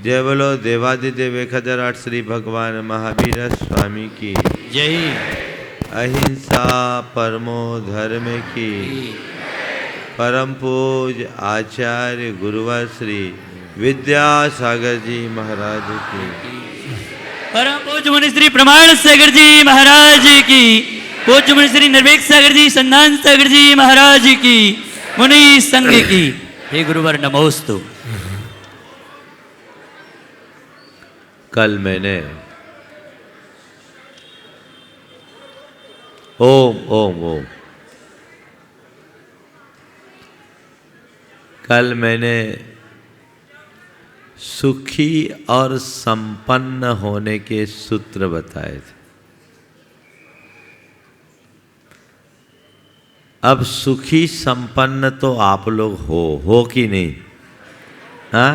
जय बोलो देवादिदेव 1008 श्री भगवान महावीर स्वामी की जय। अहिंसा परमो धर्म की परम पूज आचार्य गुरुवर श्री विद्यासागर जी महाराज की परम पूज्य मुनि श्री प्रमाण सागर जी महाराज की, पूज्य मुनि श्री निर्वेक सागर जी, संधान सागर जी महाराज की, मुनि संघ की। हे गुरुवर नमोस्तु। कल मैंने ओम ओम ओम कल मैंने सुखी और संपन्न होने के सूत्र बताए थे। अब सुखी संपन्न तो आप लोग हो कि नहीं? हाँ,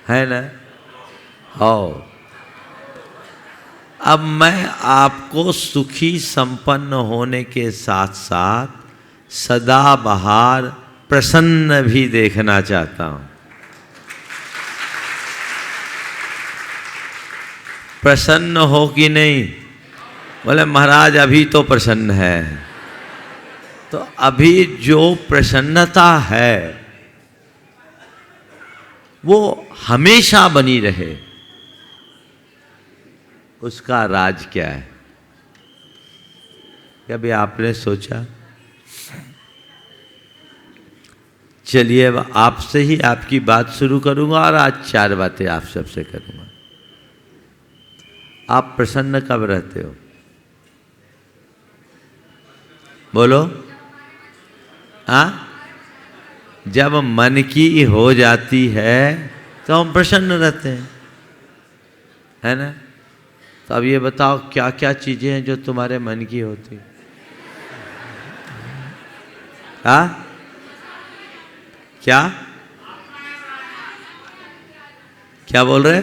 है ना? हो। अब मैं आपको सुखी संपन्न होने के साथ साथ सदाबहार प्रसन्न भी देखना चाहता हूं। प्रसन्न हो कि नहीं? बोले महाराज अभी तो प्रसन्न है। तो अभी जो प्रसन्नता है वो हमेशा बनी रहे, उसका राज क्या है? कभी आपने सोचा? चलिए अब आपसे ही आपकी बात शुरू करूंगा और आज 4 बातें आप सबसे करूंगा। आप प्रसन्न कब रहते हो? बोलो। हाँ, जब मन की हो जाती है तो हम प्रसन्न रहते हैं, है ना? तो अब ये बताओ क्या क्या चीजें हैं जो तुम्हारे मन की होती? हाँ, क्या क्या बोल रहे?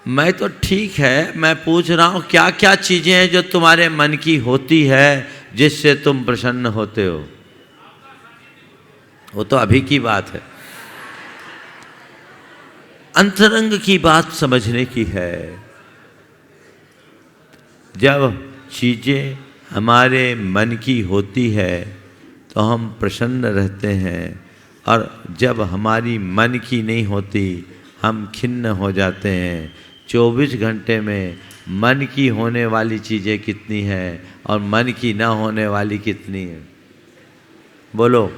मैं तो ठीक है, मैं पूछ रहा हूं क्या क्या चीजें हैं जो तुम्हारे मन की होती है जिससे तुम प्रसन्न होते हो? वो तो अभी की बात है, अंतरंग की बात समझने की है। जब चीजें हमारे मन की होती है तो हम प्रसन्न रहते हैं, और जब हमारी मन की नहीं होती हम खिन्न हो जाते हैं। 24 घंटे में मन की होने वाली चीज़ें कितनी हैं और मन की ना होने वाली कितनी हैं? बोलो।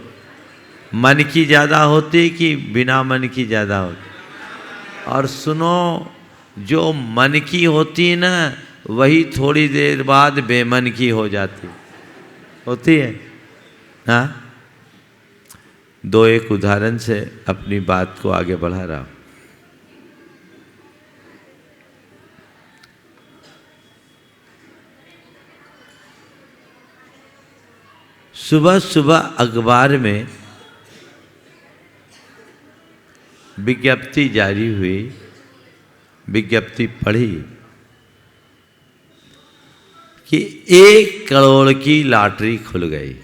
मन की ज़्यादा होती कि बिना मन की ज़्यादा होती? और सुनो, जो मन की होती है ना वही थोड़ी देर बाद बेमन की हो जाती होती है। हाँ, 2-1 उदाहरण से अपनी बात को आगे बढ़ा रहा हूं। सुबह सुबह अखबार में विज्ञप्ति जारी हुई, विज्ञप्ति पढ़ी कि 1 करोड़ की लॉटरी खुल गई।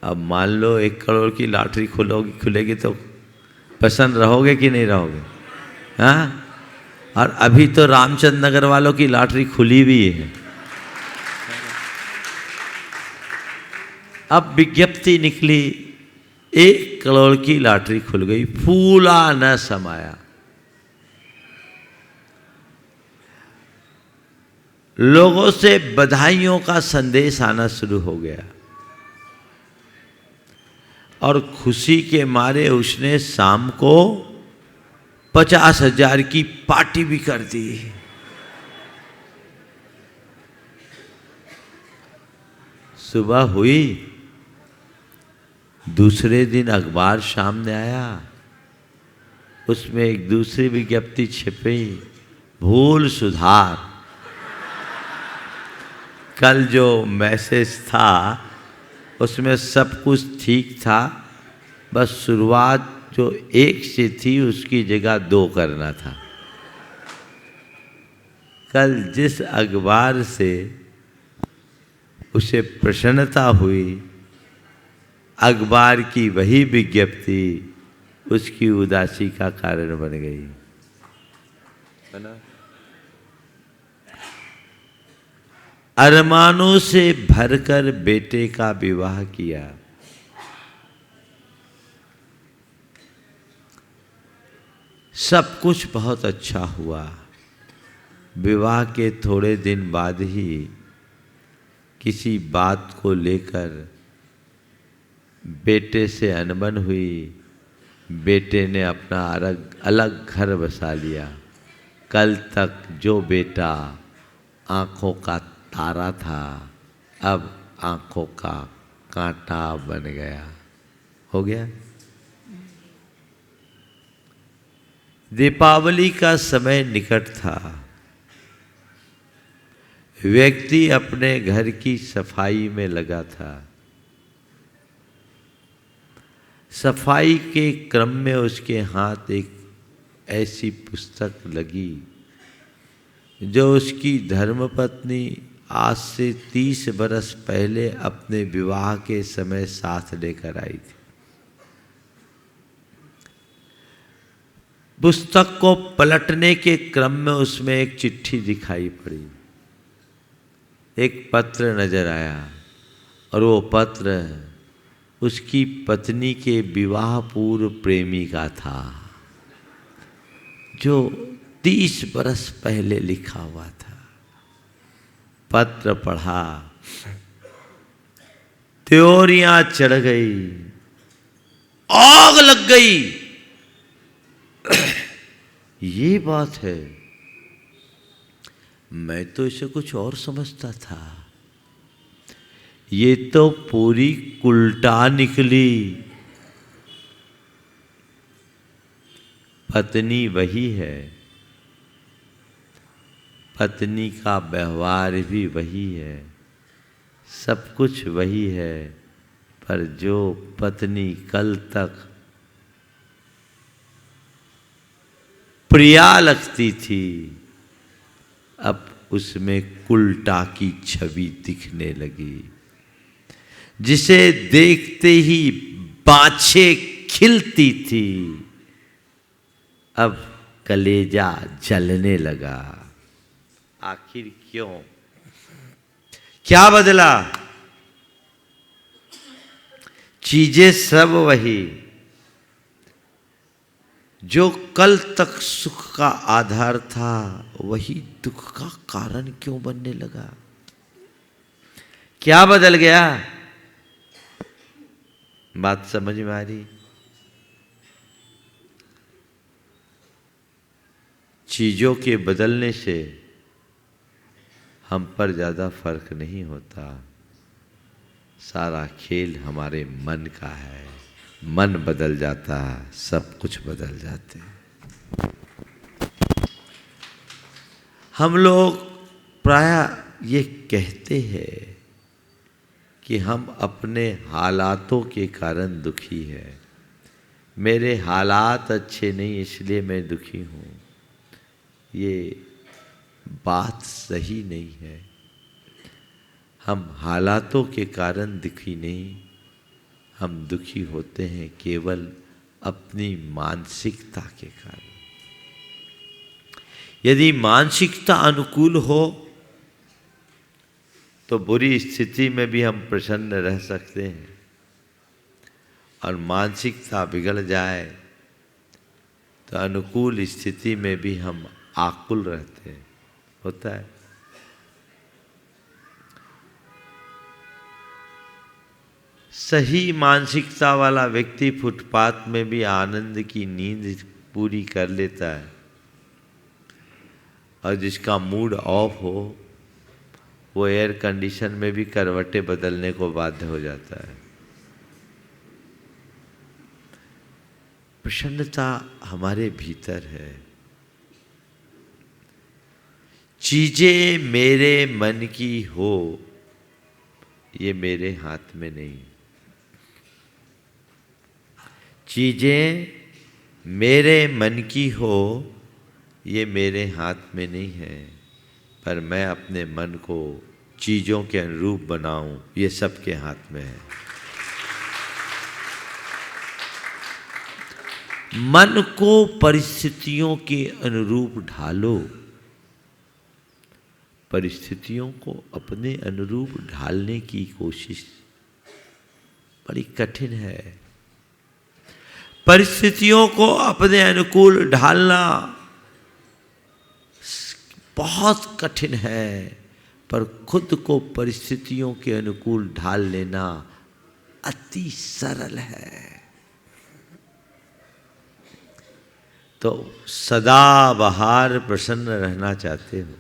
अब मान लो 1 करोड़ की लॉटरी खुलेगी तो प्रसन्न रहोगे कि नहीं रहोगे? हाँ, और अभी तो रामचंद्र नगर वालों की लॉटरी खुली भी है। अब विज्ञप्ति निकली, 1 करोड़ की लॉटरी खुल गई, फूला न समाया। लोगों से बधाइयों का संदेश आना शुरू हो गया और खुशी के मारे उसने शाम को 50,000 की पार्टी भी कर दी। सुबह हुई, दूसरे दिन अखबार सामने आया, उसमें एक दूसरी विज्ञप्ति छिपी, भूल सुधार। कल जो मैसेज था उसमें सब कुछ ठीक था, बस शुरुआत जो 1 से थी उसकी जगह 2 करना था। कल जिस अखबार से उसे प्रसन्नता हुई अखबार की वही विज्ञप्ति उसकी उदासी का कारण बन गई, है ना। अरमानों से भरकर बेटे का विवाह किया, सब कुछ बहुत अच्छा हुआ। विवाह के थोड़े दिन बाद ही किसी बात को लेकर बेटे से अनबन हुई। बेटे ने अपना अलग घर बसा लिया। कल तक जो बेटा आँखों का तारा था, अब आँखों का कांटा बन गया। हो गया। दीपावली का समय निकट था। व्यक्ति अपने घर की सफाई में लगा था। सफाई के क्रम में उसके हाथ एक ऐसी पुस्तक लगी जो उसकी धर्मपत्नी आज से 30 बरस पहले अपने विवाह के समय साथ लेकर आई थी। पुस्तक को पलटने के क्रम में उसमें एक चिट्ठी दिखाई पड़ी, एक पत्र नजर आया, और वो पत्र उसकी पत्नी के विवाह पूर्व प्रेमी का था, जो 30 बरस पहले लिखा हुआ था। पत्र पढ़ा, त्योरियां चढ़ गई, आग लग गई। ये बात है, मैं तो इसे कुछ और समझता था, ये तो पूरी उल्टा निकली। पत्नी वही है, पत्नी का व्यवहार भी वही है, सब कुछ वही है, पर जो पत्नी कल तक प्रिया लगती थी, अब उसमें कुल्टा की छवि दिखने लगी, जिसे देखते ही बाछें खिलती थी, अब कलेजा जलने लगा। आखिर क्यों? क्या बदला? चीजें सब वही, जो कल तक सुख का आधार था वही दुख का कारण क्यों बनने लगा? क्या बदल गया? बात समझ में आ रही? चीजों के बदलने से हम पर ज्यादा फर्क नहीं होता। सारा खेल हमारे मन का है। मन बदल जाता, सब कुछ बदल जाते। हम लोग प्रायः ये कहते हैं कि हम अपने हालातों के कारण दुखी हैं। मेरे हालात अच्छे नहीं इसलिए मैं दुखी हूँ। ये बात सही नहीं है। हम हालातों के कारण दुखी नहीं, हम दुखी होते हैं केवल अपनी मानसिकता के कारण। यदि मानसिकता अनुकूल हो तो बुरी स्थिति में भी हम प्रसन्न रह सकते हैं, और मानसिकता बिगड़ जाए तो अनुकूल स्थिति में भी हम आकुल रहते हैं। होता है। सही मानसिकता वाला व्यक्ति फुटपाथ में भी आनंद की नींद पूरी कर लेता है, और जिसका मूड ऑफ हो वो एयर कंडीशन में भी करवटें बदलने को बाध्य हो जाता है। प्रसन्नता हमारे भीतर है। चीजें मेरे मन की हो ये मेरे हाथ में नहीं। चीजें मेरे मन की हो ये मेरे हाथ में नहीं है, पर मैं अपने मन को चीजों के अनुरूप बनाऊं ये सबके हाथ में है। मन को परिस्थितियों के अनुरूप ढालो। परिस्थितियों को अपने अनुरूप ढालने की कोशिश बड़ी कठिन है। परिस्थितियों को अपने अनुकूल ढालना बहुत कठिन है, पर खुद को परिस्थितियों के अनुकूल ढाल लेना अति सरल है। तो सदा बहार प्रसन्न रहना चाहते हो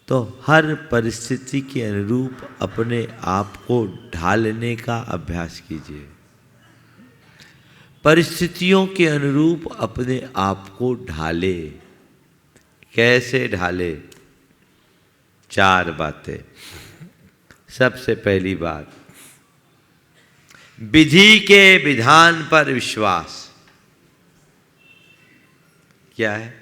तो हर परिस्थिति के अनुरूप अपने आप को ढालने का अभ्यास कीजिए। परिस्थितियों के अनुरूप अपने आप को ढाले। कैसे ढाले? 4 बातें। सबसे पहली बात, विधि के विधान पर विश्वास। क्या है?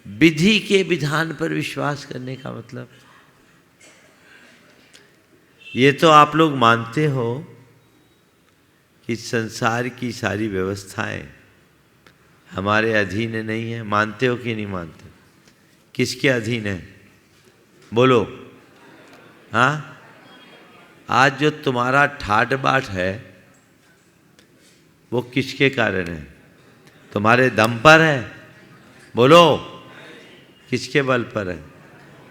विधि के विधान पर विश्वास करने का मतलब, ये तो आप लोग मानते हो कि संसार की सारी व्यवस्थाएं हमारे अधीन नहीं है। मानते हो कि नहीं मानते? किसके अधीन है? बोलो। हाँ, आज जो तुम्हारा ठाट बाट है वो किसके कारण है? तुम्हारे दम पर है? बोलो, किसके बल पर है?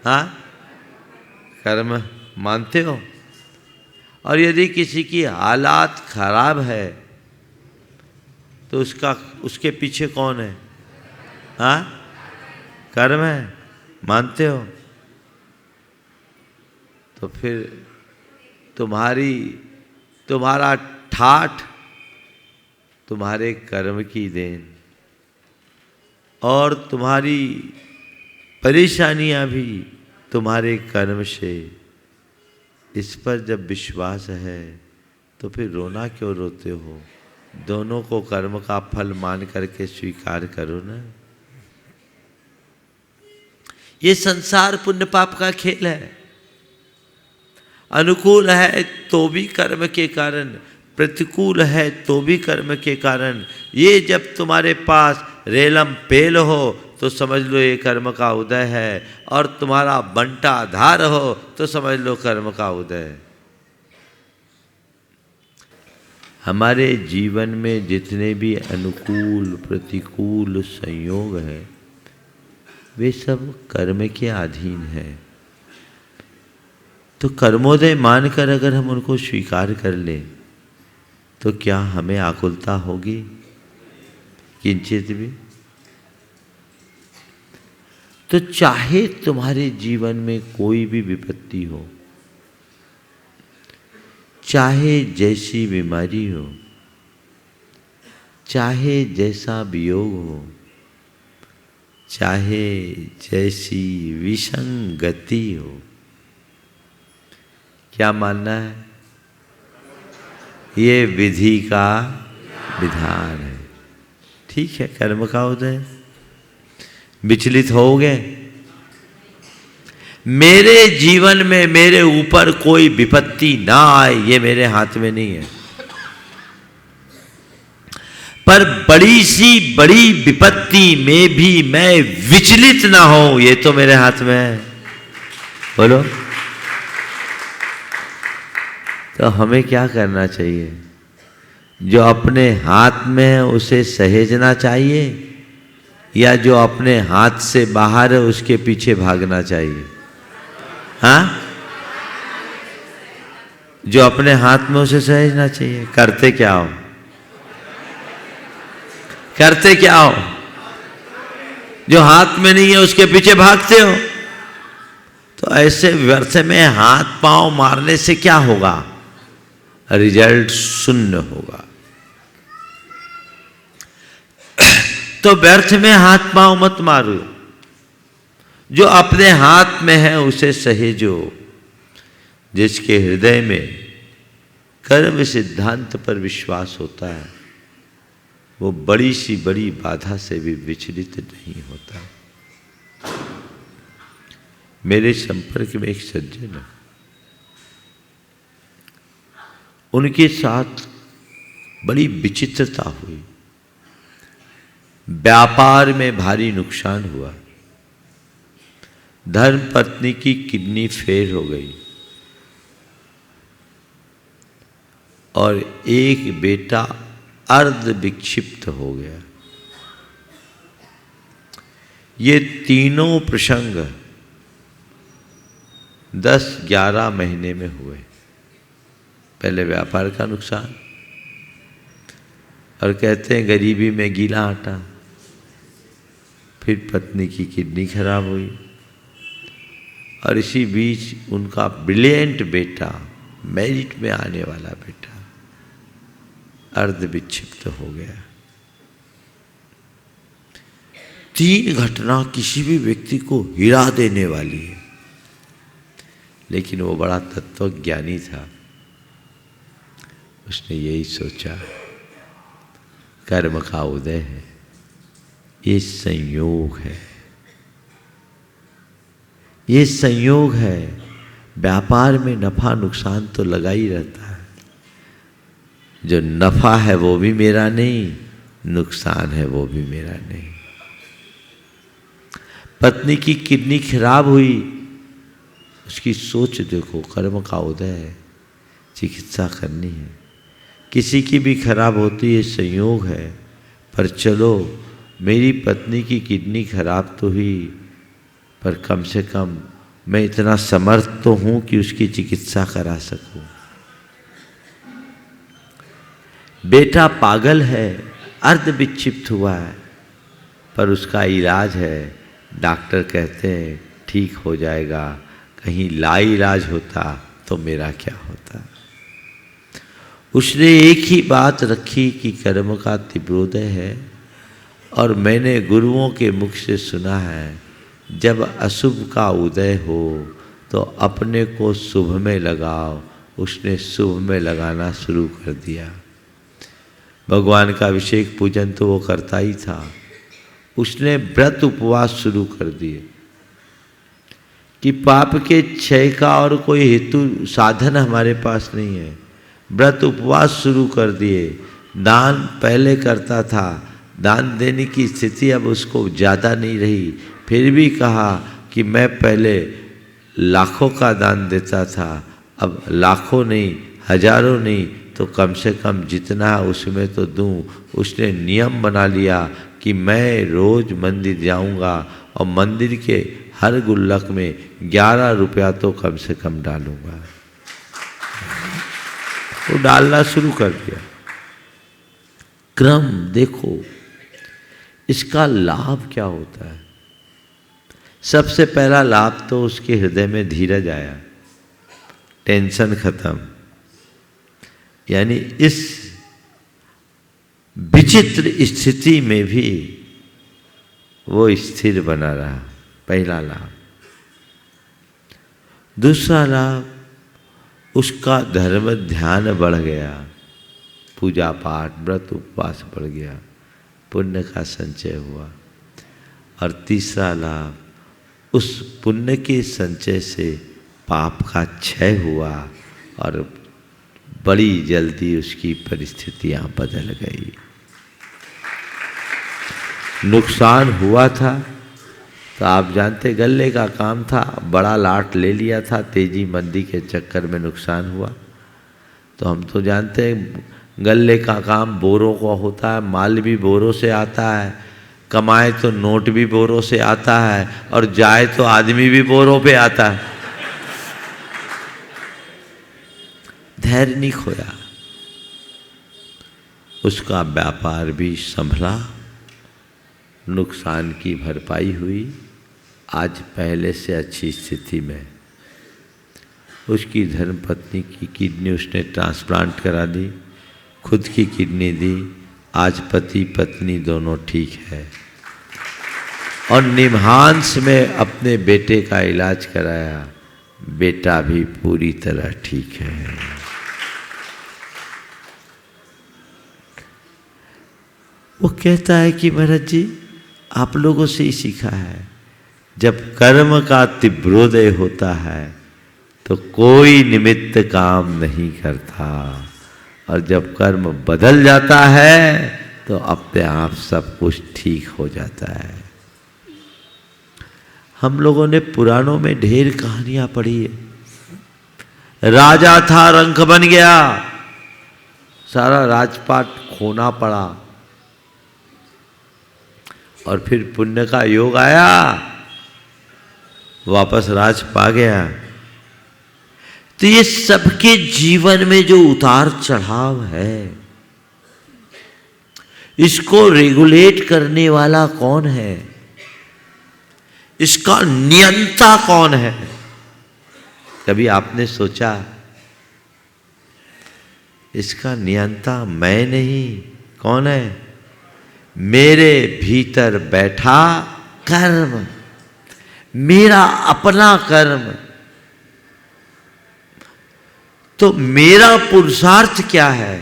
हाँ, कर्म। मानते हो? और यदि किसी की हालात खराब है तो उसके पीछे कौन है? हाँ, कर्म है। मानते हो? तो फिर तुम्हारा ठाठ तुम्हारे कर्म की देन, और तुम्हारी परेशानियां भी तुम्हारे कर्म से। इस पर जब विश्वास है तो फिर रोना क्यों रोते हो? दोनों को कर्म का फल मान करके स्वीकार करो ना। ये संसार पुण्य पाप का खेल है। अनुकूल है तो भी कर्म के कारण, प्रतिकूल है तो भी कर्म के कारण। ये जब तुम्हारे पास रेलम पेल हो तो समझ लो ये कर्म का उदय है, और तुम्हारा बंटा धार हो तो समझ लो कर्म का उदय है। हमारे जीवन में जितने भी अनुकूल प्रतिकूल संयोग हैं वे सब कर्म के अधीन हैं। तो कर्मोदय मानकर अगर हम उनको स्वीकार कर लें तो क्या हमें आकुलता होगी? किंचित भी? तो चाहे तुम्हारे जीवन में कोई भी विपत्ति हो, चाहे जैसी बीमारी हो, चाहे जैसा वियोग हो, चाहे जैसी विसंगति हो, क्या मानना है? ये विधि का विधान है। ठीक है, कर्म का उदय। विचलित हो गए, मेरे जीवन में मेरे ऊपर कोई विपत्ति ना आए ये मेरे हाथ में नहीं है, पर बड़ी सी बड़ी विपत्ति में भी मैं विचलित ना हो ये तो मेरे हाथ में है। बोलो। तो हमें क्या करना चाहिए? जो अपने हाथ में है उसे सहेजना चाहिए, या जो अपने हाथ से बाहर है उसके पीछे भागना चाहिए? हाँ, जो अपने हाथ में उसे सहेजना चाहिए। करते क्या हो? करते क्या हो? जो हाथ में नहीं है उसके पीछे भागते हो। तो ऐसे व्यर्थ में हाथ पांव मारने से क्या होगा? रिजल्ट शून्य होगा। तो व्यर्थ में हाथ पांव मत मारो, जो अपने हाथ में है उसे सहेजो। जिसके हृदय में कर्म सिद्धांत पर विश्वास होता है वो बड़ी सी बड़ी बाधा से भी विचलित नहीं होता। मेरे संपर्क में एक सज्जन है, उनके साथ बड़ी विचित्रता हुई। व्यापार में भारी नुकसान हुआ। धर्म पत्नी की किडनी फेल हो गई और एक बेटा अर्ध विक्षिप्त हो गया। ये तीनों प्रसंग 10-11 महीने में हुए। पहले व्यापार का नुकसान, और कहते हैं गरीबी में गीला आटा। फिर पत्नी की किडनी खराब हुई और इसी बीच उनका ब्रिलियंट बेटा, मेरिट में आने वाला बेटा, अर्ध विक्षिप्त हो गया। 3 घटना किसी भी व्यक्ति को हिला देने वाली है। लेकिन वो बड़ा तत्वज्ञानी था। उसने यही सोचा, कर्म का उदय है, ये संयोग है, ये संयोग है। व्यापार में नफा नुकसान तो लगा ही रहता है। जो नफा है वो भी मेरा नहीं, नुकसान है वो भी मेरा नहीं। पत्नी की किडनी खराब हुई, उसकी सोच देखो, कर्म का उदय है, चिकित्सा करनी है। किसी की भी खराब होती है, संयोग है। पर चलो, मेरी पत्नी की किडनी खराब तो हुई, पर कम से कम मैं इतना समर्थ तो हूं कि उसकी चिकित्सा करा सकूं। बेटा पागल है, अर्ध विक्षिप्त हुआ है, पर उसका इलाज है। डॉक्टर कहते हैं ठीक हो जाएगा। कहीं लाइलाज होता तो मेरा क्या होता। उसने एक ही बात रखी कि कर्म का तीव्रोदय है। और मैंने गुरुओं के मुख से सुना है, जब अशुभ का उदय हो तो अपने को शुभ में लगाओ। उसने शुभ में लगाना शुरू कर दिया। भगवान का अभिषेक पूजन तो वो करता ही था। उसने व्रत उपवास शुरू कर दिए कि पाप के क्षय का और कोई हेतु साधन हमारे पास नहीं है। व्रत उपवास शुरू कर दिए। दान पहले करता था, दान देने की स्थिति अब उसको ज़्यादा नहीं रही। फिर भी कहा कि मैं पहले लाखों का दान देता था, अब लाखों नहीं, हजारों नहीं, तो कम से कम जितना है उसमें तो दूं। उसने नियम बना लिया कि मैं रोज़ मंदिर जाऊंगा और मंदिर के हर गुल्लक में 11 रुपया तो कम से कम डालूंगा। वो डालना शुरू कर दिया। क्रम देखो, इसका लाभ क्या होता है। सबसे पहला लाभ तो उसके हृदय में धीरज आया, टेंशन खत्म। यानी इस विचित्र स्थिति में भी वो स्थिर बना रहा, पहला लाभ। दूसरा लाभ, उसका धर्म ध्यान बढ़ गया, पूजा पाठ व्रत उपवास बढ़ गया, पुण्य का संचय हुआ। और तीसरा लाभ, उस पुण्य के संचय से पाप का क्षय हुआ और बड़ी जल्दी उसकी परिस्थितियां बदल गई। नुकसान हुआ था तो आप जानते, गल्ले का काम था, बड़ा लाट ले लिया था, तेजी मंदी के चक्कर में नुकसान हुआ। तो हम तो जानते हैं गल्ले का काम बोरों का होता है, माल भी बोरों से आता है, कमाए तो नोट भी बोरों से आता है, और जाए तो आदमी भी बोरों पे आता है। धैर्य नहीं खोया, उसका व्यापार भी संभला, नुकसान की भरपाई हुई। आज पहले से अच्छी स्थिति में। उसकी धर्मपत्नी की किडनी उसने ट्रांसप्लांट करा दी, खुद की किडनी दी। आज पति पत्नी दोनों ठीक है। और निम्हांस में अपने बेटे का इलाज कराया, बेटा भी पूरी तरह ठीक है। वो कहता है कि महाराज जी, आप लोगों से ही सीखा है, जब कर्म का तीव्रोदय होता है तो कोई निमित्त काम नहीं करता। और जब कर्म बदल जाता है तो अपने आप सब कुछ ठीक हो जाता है। हम लोगों ने पुराणों में ढेर कहानियां पढ़ी है। राजा था, रंक बन गया, सारा राजपाट खोना पड़ा, और फिर पुण्य का योग आया, वापस राज पा गया। तो ये सबके जीवन में जो उतार चढ़ाव है, इसको रेगुलेट करने वाला कौन है? इसका नियंता कौन है? कभी आपने सोचा इसका नियंता मैं नहीं, कौन है? मेरे भीतर बैठा कर्म, मेरा अपना कर्म। तो मेरा पुरुषार्थ क्या है?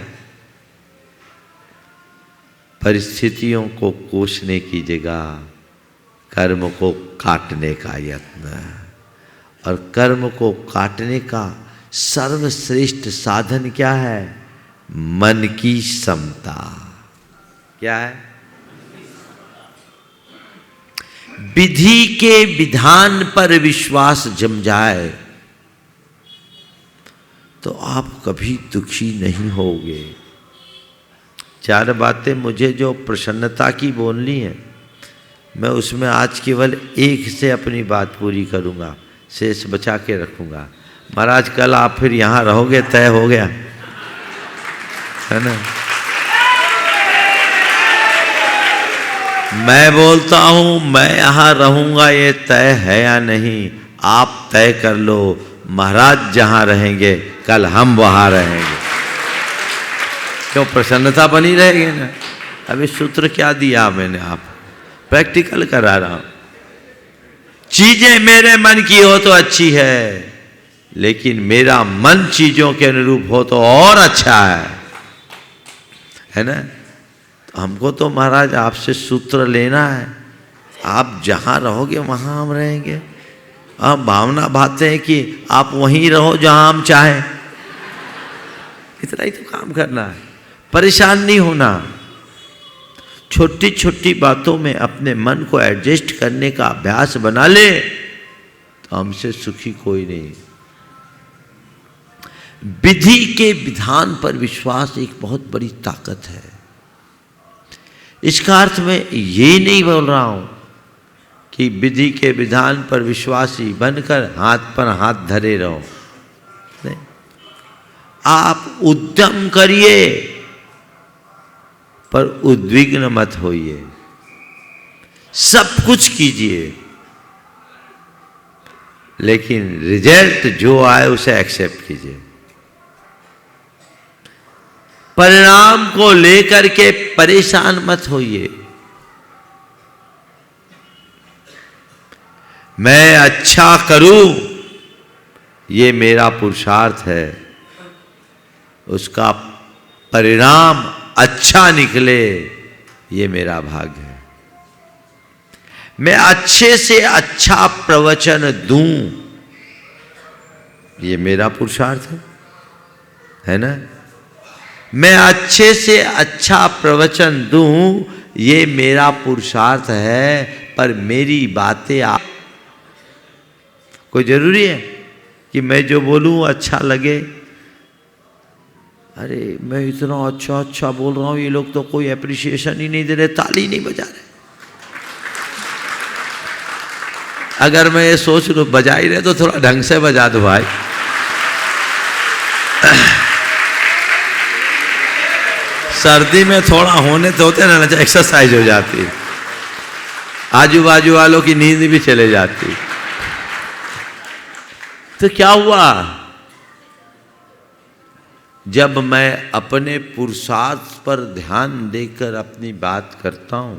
परिस्थितियों को कोसने की जगह कर्म को काटने का यत्न, और कर्म को काटने का सर्वश्रेष्ठ साधन क्या है? मन की समता। क्या है? विधि के विधान पर विश्वास जम जाए तो आप कभी दुखी नहीं होगे। चार बातें मुझे जो प्रसन्नता की बोलनी है, मैं उसमें आज केवल एक से अपनी बात पूरी करूंगा, शेष बचा के रखूंगा। महाराज कल आप फिर यहाँ रहोगे, तय हो गया है ना? मैं बोलता हूं मैं यहाँ रहूंगा, ये तय है या नहीं आप तय कर लो। महाराज जहाँ रहेंगे कल हम वहाँ रहेंगे। क्यों? प्रसन्नता बनी रहेगी ना। अभी सूत्र क्या दिया मैंने, आप प्रैक्टिकल करा रहा हूं। चीजें मेरे मन की हो तो अच्छी है, लेकिन मेरा मन चीजों के अनुरूप हो तो और अच्छा है ना? तो हमको तो महाराज आपसे सूत्र लेना है। आप जहां रहोगे वहां हम रहेंगे। आप भावना भाते हैं कि आप वहीं रहो जहां हम चाहें। इतना ही तो काम करना है, परेशान नहीं होना। छोटी छोटी बातों में अपने मन को एडजस्ट करने का अभ्यास बना ले तो हमसे सुखी कोई नहीं। विधि के विधान पर विश्वास एक बहुत बड़ी ताकत है। इसका अर्थ मैं ये नहीं बोल रहा हूं कि विधि के विधान पर विश्वासी बनकर हाथ पर हाथ धरे रहो। नहीं, आप उद्यम करिए पर उद्विग्न मत होइए। सब कुछ कीजिए, लेकिन रिजल्ट जो आए उसे एक्सेप्ट कीजिए। परिणाम को लेकर के परेशान मत होइए। मैं अच्छा करूं, ये मेरा पुरुषार्थ है, उसका परिणाम अच्छा निकले ये मेरा भाग्य है। मैं अच्छे से अच्छा प्रवचन दूं, ये मेरा पुरुषार्थ है ना? मैं अच्छे से अच्छा प्रवचन दूं, ये मेरा पुरुषार्थ है। पर मेरी बातें आप कोई जरूरी है कि मैं जो बोलूं अच्छा लगे? अरे मैं इतना अच्छा अच्छा बोल रहा हूं, ये लोग तो कोई एप्रिसिएशन ही नहीं दे रहे, ताली नहीं बजा रहे। अगर मैं ये सोच लूं बजा ही रहे तो थोड़ा ढंग से बजा दो भाई। सर्दी में थोड़ा होने तो होते ना, एक्सरसाइज हो जाती, आजू बाजू वालों की नींद भी चले जाती। तो क्या हुआ? जब मैं अपने पुरुषार्थ पर ध्यान देकर अपनी बात करता हूं,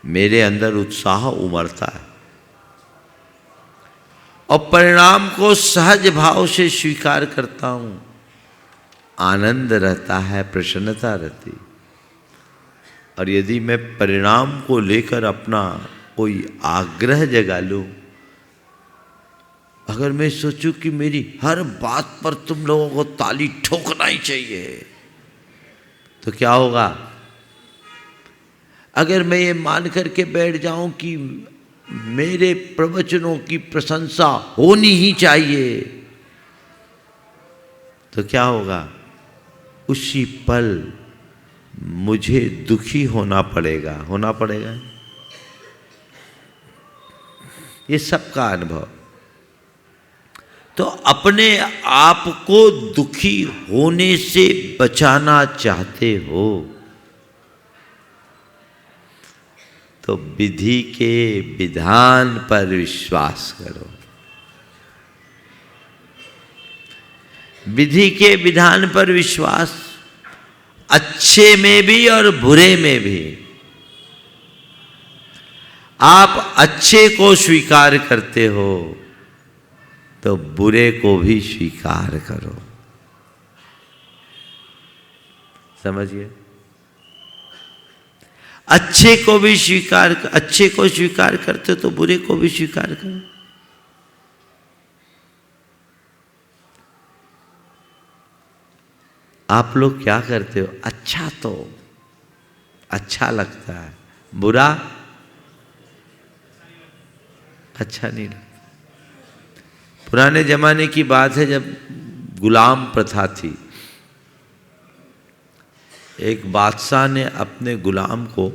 मेरे अंदर उत्साह उमड़ता है और परिणाम को सहज भाव से स्वीकार करता हूं। आनंद रहता है, प्रसन्नता रहती। और यदि मैं परिणाम को लेकर अपना कोई आग्रह जगा लूं अगर मैं सोचूं कि मेरी हर बात पर तुम लोगों को ताली ठोकना ही चाहिए तो क्या होगा? अगर मैं ये मान करके बैठ जाऊं कि मेरे प्रवचनों की प्रशंसा होनी ही चाहिए तो क्या होगा? उसी पल मुझे दुखी होना पड़ेगा, ये सबका अनुभव। तो अपने आप को दुखी होने से बचाना चाहते हो तो विधि के विधान पर विश्वास करो। विधि के विधान पर विश्वास, अच्छे में भी और बुरे में भी। आप अच्छे को स्वीकार करते हो तो बुरे को भी स्वीकार करो। समझिए, अच्छे को स्वीकार करते हो तो बुरे को भी स्वीकार करो। आप लोग क्या करते हो? अच्छा तो अच्छा लगता है, बुरा अच्छा नहीं लगता। पुराने जमाने की बात है, जब गुलाम प्रथा थी, एक बादशाह ने अपने गुलाम को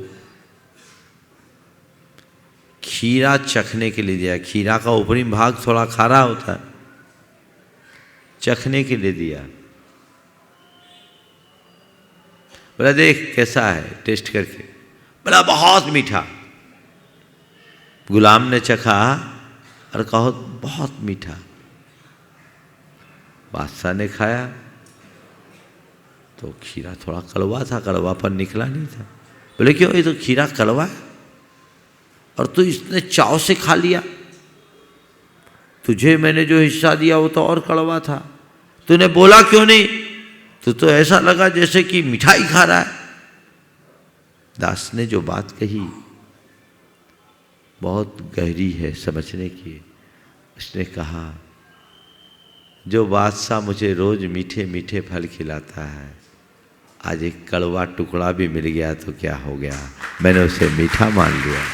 खीरा चखने के लिए दिया। खीरा का ऊपरी भाग थोड़ा खारा होता है, चखने के लिए दिया। बोला देख कैसा है, टेस्ट करके। बोला बहुत मीठा। गुलाम ने चखा और कहा बहुत मीठा। बादशाह ने खाया तो खीरा थोड़ा कड़वा था, कड़वापन निकला नहीं था। बोले क्यों, ये तो खीरा कड़वा है और तू इसने चाव से खा लिया। तुझे मैंने जो हिस्सा दिया वो तो और कड़वा था, तूने बोला क्यों नहीं? तो ऐसा लगा जैसे कि मिठाई खा रहा है। दास ने जो बात कही बहुत गहरी है, समझने की। उसने कहा जो बादशाह मुझे रोज मीठे मीठे फल खिलाता है, आज एक कड़वा टुकड़ा भी मिल गया तो क्या हो गया, मैंने उसे मीठा मान लिया।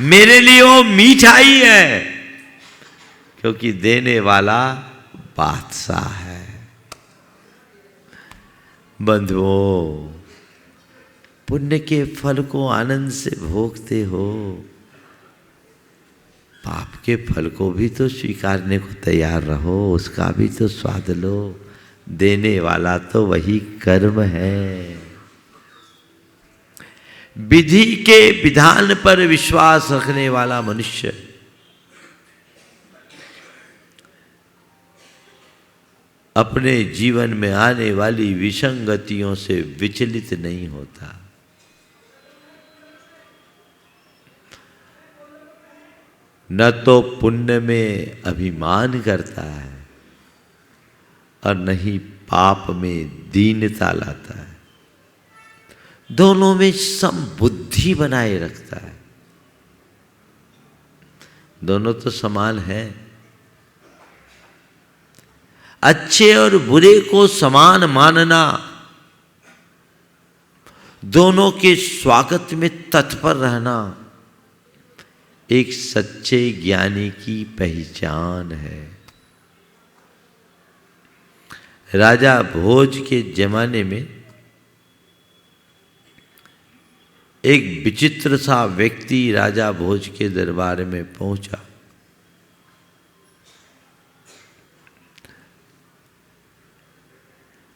मेरे लिए वो मीठा ही है क्योंकि देने वाला बादशाह है। बंधुओं, पुण्य के फल को आनंद से भोगते हो, पाप के फल को भी तो स्वीकारने को तैयार रहो, उसका भी तो स्वाद लो। देने वाला तो वही कर्म है। विधि के विधान पर विश्वास रखने वाला मनुष्य अपने जीवन में आने वाली विसंगतियों से विचलित नहीं होता। न तो पुण्य में अभिमान करता है और न ही पाप में दीनता लाता है। दोनों में समबुद्धि बनाए रखता है। दोनों तो समान है। अच्छे और बुरे को समान मानना, दोनों के स्वागत में तत्पर रहना एक सच्चे ज्ञानी की पहचान है। राजा भोज के जमाने में एक विचित्र सा व्यक्ति राजा भोज के दरबार में पहुंचा।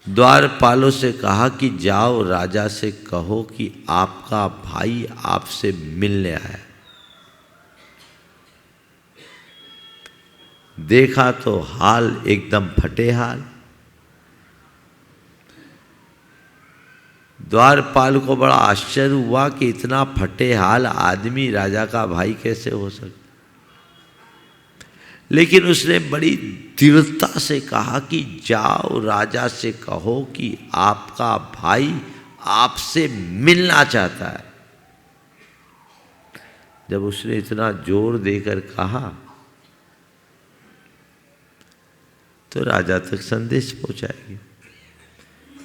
द्वारपालों से कहा कि जाओ राजा से कहो कि आपका भाई आपसे मिलने आया। देखा तो हाल एकदम फटे हाल। द्वारपाल को बड़ा आश्चर्य हुआ कि इतना फटे हाल आदमी राजा का भाई कैसे हो सकता। लेकिन उसने बड़ी दृढ़ता से कहा कि जाओ राजा से कहो कि आपका भाई आपसे मिलना चाहता है। जब उसने इतना जोर देकर कहा तो राजा तक संदेश पहुंचाएगी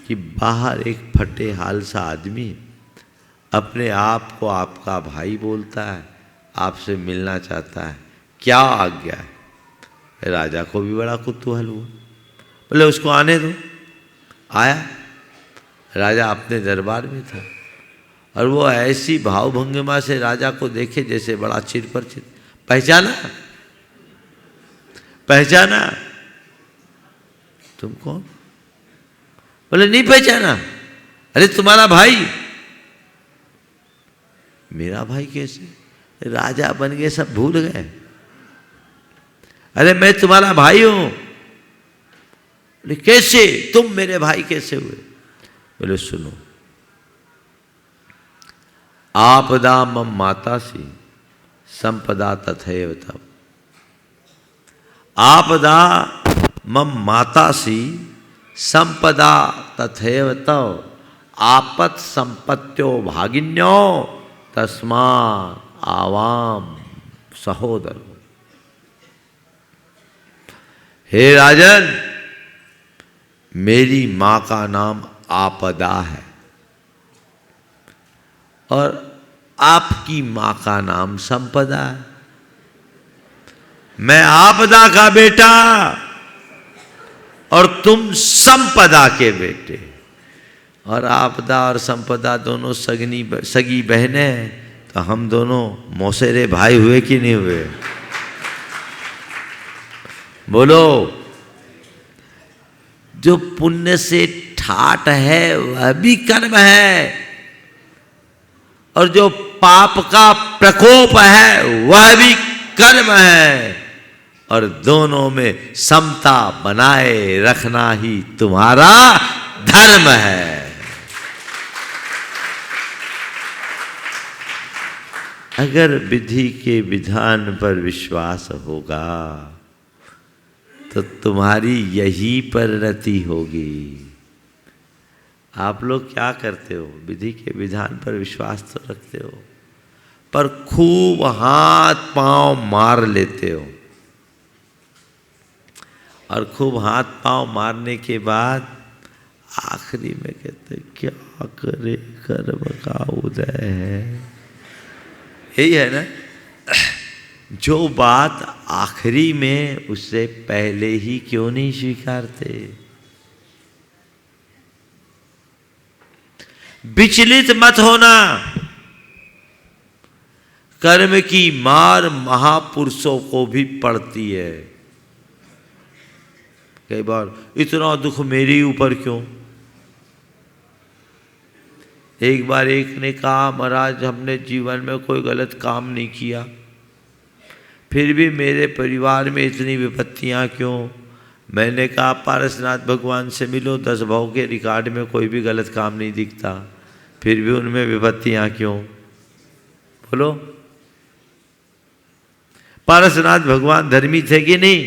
कि बाहर एक फटे हाल सा आदमी अपने आप को आपका भाई बोलता है, आपसे मिलना चाहता है, क्या आज्ञा है। राजा को भी बड़ा कुतूहल हुआ, बोले उसको आने दो। आया, राजा अपने दरबार में था और वो ऐसी भावभंगिमा से राजा को देखे जैसे बड़ा चिर परिचित। पहचाना? पहचाना? तुम कौन? बोले नहीं पहचाना। अरे तुम्हारा भाई। मेरा भाई कैसे? राजा बन गए, सब भूल गए। अरे मैं तुम्हारा भाई हूं। बोले कैसे? तुम मेरे भाई कैसे हुए? बोले सुनो, आपदा मम मातासी संपदा तथैव तव। आपदा मम मातासी संपदा तथैव तव। आपत संपत्त्यो भागिन्यो तस्मात् आवाम सहोदर। हे राजन, मेरी मां का नाम आपदा है और आपकी मां का नाम संपदा है। मैं आपदा का बेटा और तुम संपदा के बेटे। और आपदा और संपदा दोनों सगी बहनें हैं, तो हम दोनों मौसेरे भाई हुए कि नहीं हुए? बोलो। जो पुण्य से ठाट है वह भी कर्म है और जो पाप का प्रकोप है वह भी कर्म है, और दोनों में समता बनाए रखना ही तुम्हारा धर्म है। अगर विधि के विधान पर विश्वास होगा तो तुम्हारी यही परिणति होगी। आप लोग क्या करते हो? विधि के विधान पर विश्वास तो रखते हो, पर खूब हाथ पांव मार लेते हो, और खूब हाथ पांव मारने के बाद आखिरी में कहते क्या करे कर्म का उदय है। यही है ना? जो बात आखिरी में उससे पहले ही क्यों नहीं स्वीकारते? विचलित मत होना। कर्म की मार महापुरुषों को भी पड़ती है। कई बार इतना दुख मेरे ऊपर क्यों? एक बार एक ने कहा महाराज हमने जीवन में कोई गलत काम नहीं किया, फिर भी मेरे परिवार में इतनी विपत्तियां क्यों? मैंने कहा पारसनाथ भगवान से मिलो, 10 भाव के रिकॉर्ड में कोई भी गलत काम नहीं दिखता, फिर भी उनमें विपत्तियां क्यों? बोलो। पारसनाथ भगवान धर्मी थे कि नहीं?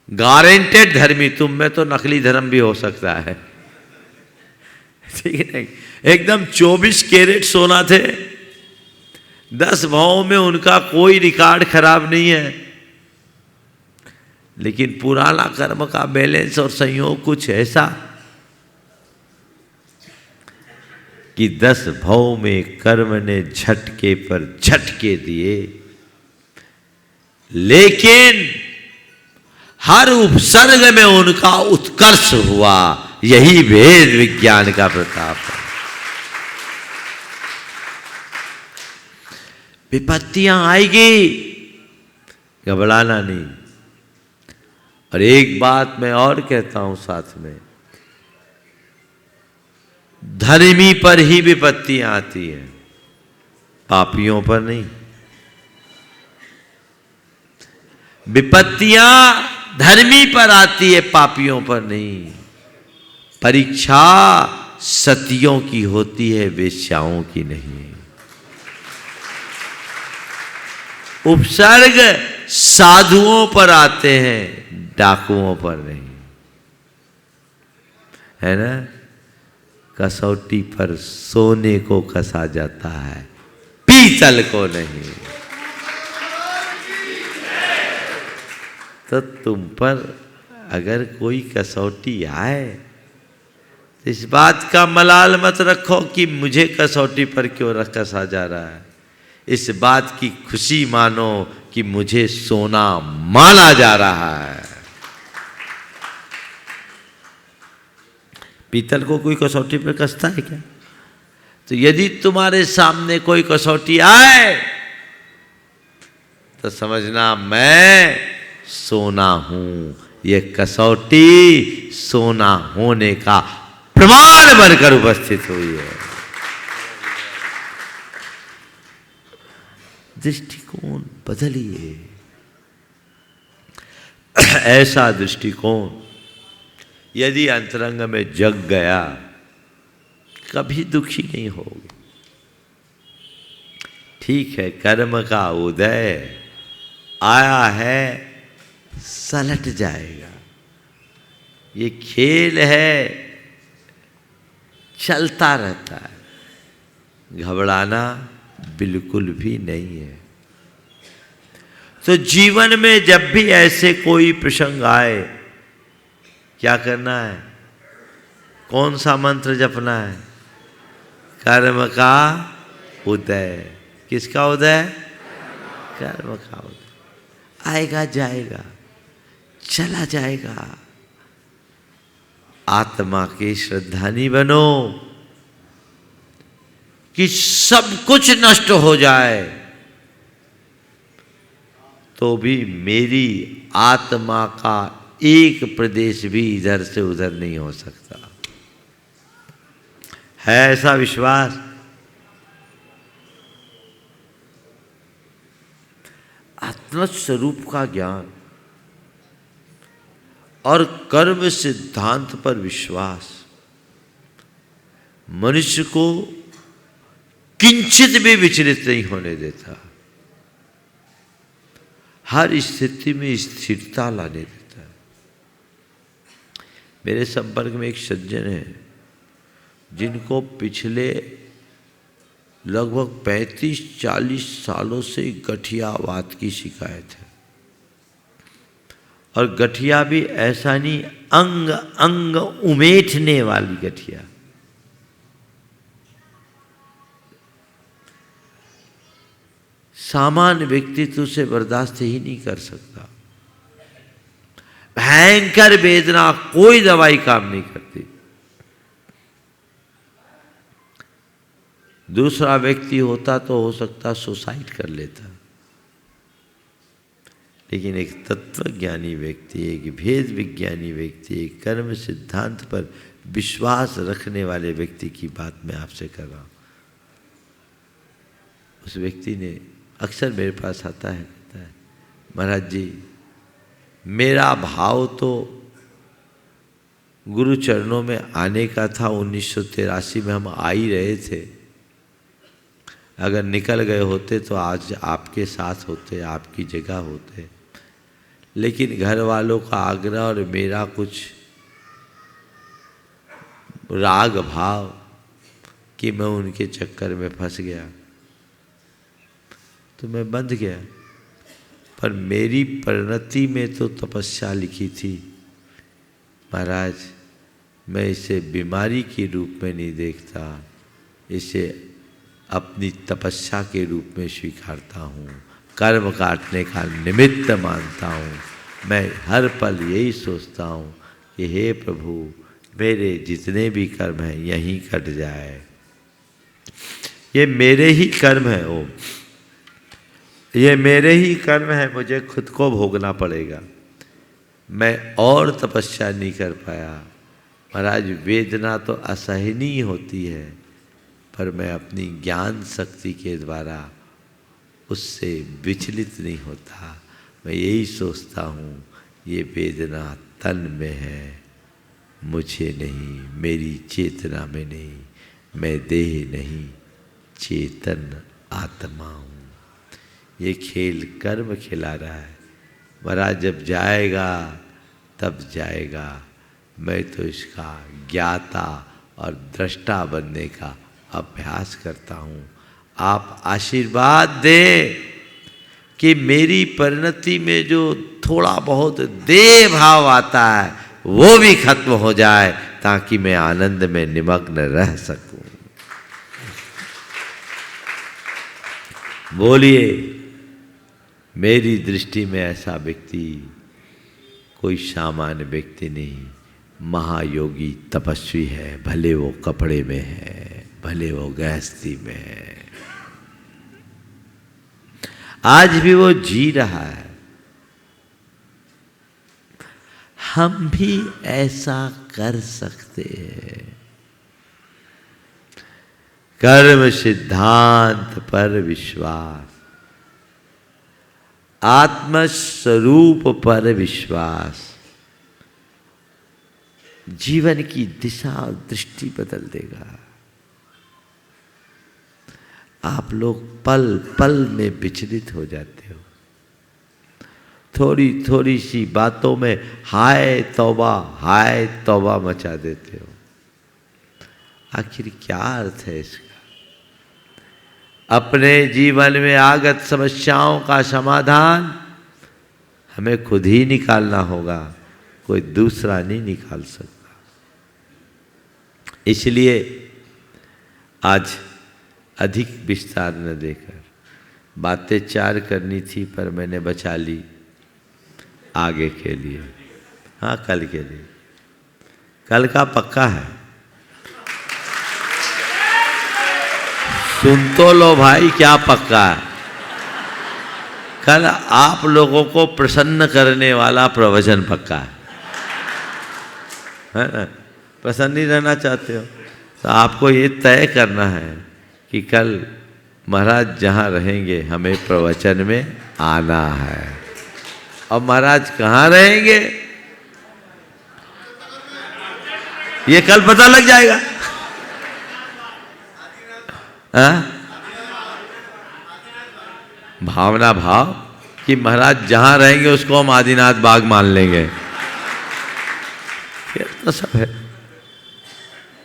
गारंटेड धर्मी। तुम में तो नकली धर्म भी हो सकता है, ठीक है नहीं? एकदम 24 कैरेट सोना थे, 10 भावों में उनका कोई रिकॉर्ड खराब नहीं है, लेकिन पुराना कर्म का बैलेंस और संयोग कुछ ऐसा कि 10 भाव में कर्म ने झटके पर झटके दिए, लेकिन हर उपसर्ग में उनका उत्कर्ष हुआ। यही वेद विज्ञान का प्रताप है। विपत्तियां आएगी, घबराना नहीं। और एक बात मैं और कहता हूं साथ में, धर्मी पर ही विपत्तियां आती हैं, पापियों पर नहीं। विपत्तियां धर्मी पर आती है, पापियों पर नहीं। परीक्षा सतियों की होती है, वेश्याओं की नहीं। उपसर्ग साधुओं पर आते हैं, डाकुओं पर नहीं, है ना? कसौटी पर सोने को कसा जाता है, पी पीतल को नहीं। तो तुम पर अगर कोई कसौटी आए तो इस बात का मलाल मत रखो कि मुझे कसौटी पर क्यों कसा जा रहा है। इस बात की खुशी मानो कि मुझे सोना माना जा रहा है। पीतल को कोई कसौटी पर कसता है क्या? तो यदि तुम्हारे सामने कोई कसौटी आए तो समझना मैं सोना हूं। ये कसौटी सोना होने का प्रमाण बनकर उपस्थित हुई है। दृष्टिकोण बदलिए। ऐसा दृष्टिकोण यदि अंतरंग में जग गया कभी दुखी नहीं होगे। ठीक है, कर्म का उदय आया है, सलट जाएगा। ये खेल है, चलता रहता है, घबराना बिल्कुल भी नहीं है। तो जीवन में जब भी ऐसे कोई प्रसंग आए क्या करना है? कौन सा मंत्र जपना है? कर्म का उदय। किसका उदय? कर्म का उदय। आएगा जाएगा, चला जाएगा। आत्मा के श्रद्धानी बनो कि सब कुछ नष्ट हो जाए तो भी मेरी आत्मा का एक प्रदेश भी इधर से उधर नहीं हो सकता। है ऐसा विश्वास? आत्म स्वरूप का ज्ञान और कर्म सिद्धांत पर विश्वास मनुष्य को किंचित भी विचलित नहीं होने देता, हर स्थिति में स्थिरता लाने देता है। मेरे संपर्क में एक सज्जन है जिनको पिछले लगभग 35-40 सालों से गठियावात की शिकायत है। और गठिया भी ऐसा नहीं, अंग अंग उमेटने वाली गठिया। सामान्य व्यक्ति तो उसे बर्दाश्त ही नहीं कर सकता। भयंकर वेदना, कोई दवाई काम नहीं करती। दूसरा व्यक्ति होता तो हो सकता सुसाइड कर लेता, लेकिन एक तत्वज्ञानी व्यक्ति, एक भेद विज्ञानी व्यक्ति, एक कर्म सिद्धांत पर विश्वास रखने वाले व्यक्ति की बात मैं आपसे कर रहा हूं। उस व्यक्ति ने अक्सर मेरे पास आता है, कहता है महाराज जी मेरा भाव तो गुरु चरणों में आने का था। 1983 में हम आ ही रहे थे। अगर निकल गए होते तो आज आपके साथ होते, आपकी जगह होते। लेकिन घर वालों का आग्रह और मेरा कुछ राग भाव कि मैं उनके चक्कर में फंस गया तो मैं बंध गया। पर मेरी परिणति में तो तपस्या लिखी थी। महाराज मैं इसे बीमारी के रूप में नहीं देखता, इसे अपनी तपस्या के रूप में स्वीकारता हूँ, कर्म काटने का निमित्त मानता हूँ। मैं हर पल यही सोचता हूँ कि हे प्रभु मेरे जितने भी कर्म हैं यहीं कट जाए। ये मेरे ही कर्म है, ओम ये मेरे ही कर्म है, मुझे खुद को भोगना पड़ेगा। मैं और तपस्या नहीं कर पाया। महाराज वेदना तो असहनीय होती है, पर मैं अपनी ज्ञान शक्ति के द्वारा उससे विचलित नहीं होता। मैं यही सोचता हूँ ये वेदना तन में है, मुझे नहीं, मेरी चेतना में नहीं, मैं देह नहीं चेतन आत्मा हूँ। ये खेल कर्म खिला रहा है। महाराज जब जाएगा तब जाएगा। मैं तो इसका ज्ञाता और दृष्टा बनने का अभ्यास करता हूँ। आप आशीर्वाद दें कि मेरी परिणति में जो थोड़ा बहुत देह भाव आता है वो भी खत्म हो जाए, ताकि मैं आनंद में निमग्न रह सकूं। बोलिए, मेरी दृष्टि में ऐसा व्यक्ति कोई सामान्य व्यक्ति नहीं, महायोगी तपस्वी है, भले वो कपड़े में है, भले वो गृहस्थी में है, आज भी वो जी रहा है। हम भी ऐसा कर सकते हैं। कर्म सिद्धांत पर विश्वास, आत्मस्वरूप पर विश्वास जीवन की दिशा और दृष्टि बदल देगा। आप लोग पल पल में विचलित हो जाते हो, थोड़ी थोड़ी सी बातों में हाय तौबा मचा देते हो। आखिर क्या अर्थ है इसका? अपने जीवन में आगत समस्याओं का समाधान हमें खुद ही निकालना होगा, कोई दूसरा नहीं निकाल सकता। इसलिए आज अधिक विस्तार न देकर बातें 4 करनी थी, पर मैंने बचा ली आगे के लिए, हाँ कल के लिए। कल का पक्का है, सुन तो लो भाई, क्या पक्का है? कल आप लोगों को प्रसन्न करने वाला प्रवचन पक्का है ना? प्रसन्न ही रहना चाहते हो तो आपको ये तय करना है कि कल महाराज जहाँ रहेंगे हमें प्रवचन में आना है। और महाराज कहाँ रहेंगे ये कल पता लग जाएगा। भावना भाव कि महाराज जहां रहेंगे उसको हम आदिनाथ बाग मान लेंगे, ये तो सब है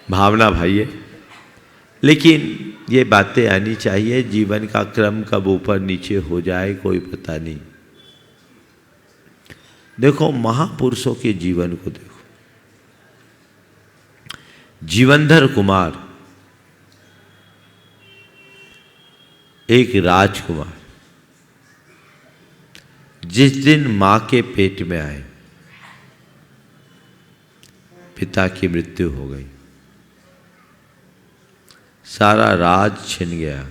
भावना भाई है। लेकिन ये बातें आनी चाहिए। जीवन का क्रम कब ऊपर नीचे हो जाए कोई पता नहीं। देखो महापुरुषों के जीवन को देखो। जीवनधर कुमार एक राजकुमार जिस दिन मां के पेट में आए पिता की मृत्यु हो गई, सारा राज छिन गया।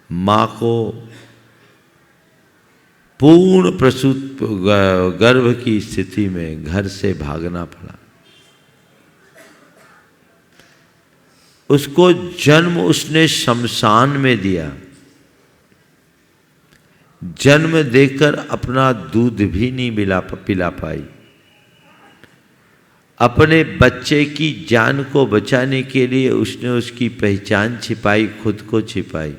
मां को पूर्ण प्रसूत गर्भ की स्थिति में घर से भागना पड़ा। उसको जन्म उसने शमशान में दिया। जन्म देकर अपना दूध भी नहीं पिला पाई। अपने बच्चे की जान को बचाने के लिए उसने उसकी पहचान छिपाई, खुद को छिपाई।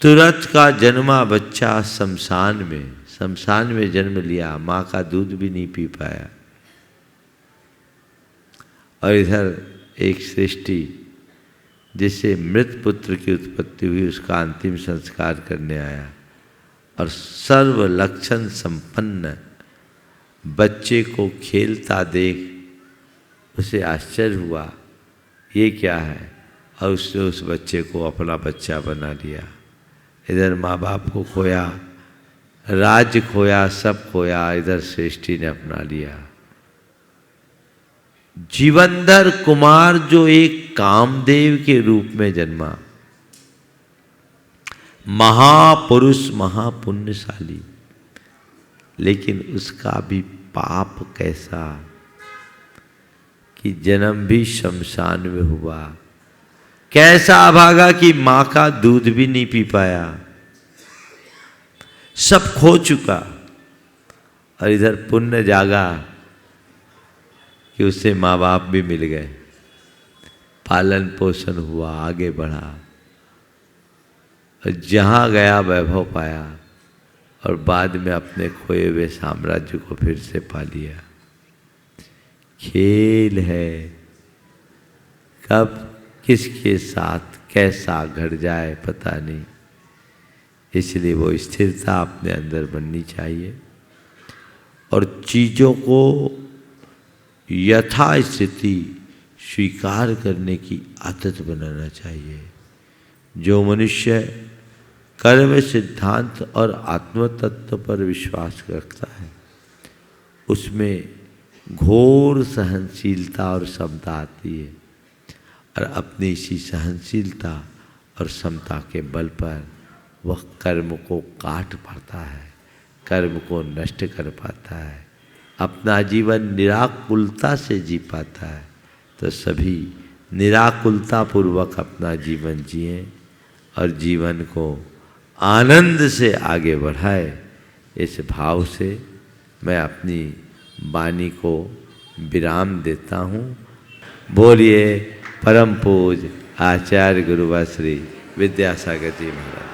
तुरंत का जन्मा बच्चा शमशान में जन्म लिया, माँ का दूध भी नहीं पी पाया। और इधर एक सृष्टि जिससे मृत पुत्र की उत्पत्ति हुई, उसका अंतिम संस्कार करने आया और सर्व लक्षण संपन्न बच्चे को खेलता देख उसे आश्चर्य हुआ, ये क्या है? और उसने उस बच्चे को अपना बच्चा बना लिया। इधर माँ बाप को खोया, राज्य खोया, सब खोया, इधर सृष्टि ने अपना लिया। जीवनधर कुमार जो एक कामदेव के रूप में जन्मा, महापुरुष, महापुण्यशाली, लेकिन उसका भी पाप कैसा कि जन्म भी शमशान में हुआ। कैसा अभागा कि मां का दूध भी नहीं पी पाया, सब खो चुका। और इधर पुण्य जागा कि उससे माँ बाप भी मिल गए, पालन पोषण हुआ, आगे बढ़ा और जहाँ गया वैभव पाया और बाद में अपने खोए हुए साम्राज्य को फिर से पा लिया। खेल है, कब किसके साथ कैसा घट जाए पता नहीं, इसलिए वो स्थिरता अपने अंदर बननी चाहिए और चीज़ों को यथास्थिति स्वीकार करने की आदत बनाना चाहिए। जो मनुष्य कर्म सिद्धांत और आत्म तत्व पर विश्वास रखता है उसमें घोर सहनशीलता और समता आती है और अपनी इसी सहनशीलता और समता के बल पर वह कर्म को काट पाता है, कर्म को नष्ट कर पाता है, अपना जीवन निराकुलता से जी पाता है। तो सभी निराकुलता पूर्वक अपना जीवन जिए और जीवन को आनंद से आगे बढ़ाए। इस भाव से मैं अपनी वाणी को विराम देता हूँ। बोलिए परम पूज्य आचार्य गुरुवर श्री विद्यासागर जी महाराज।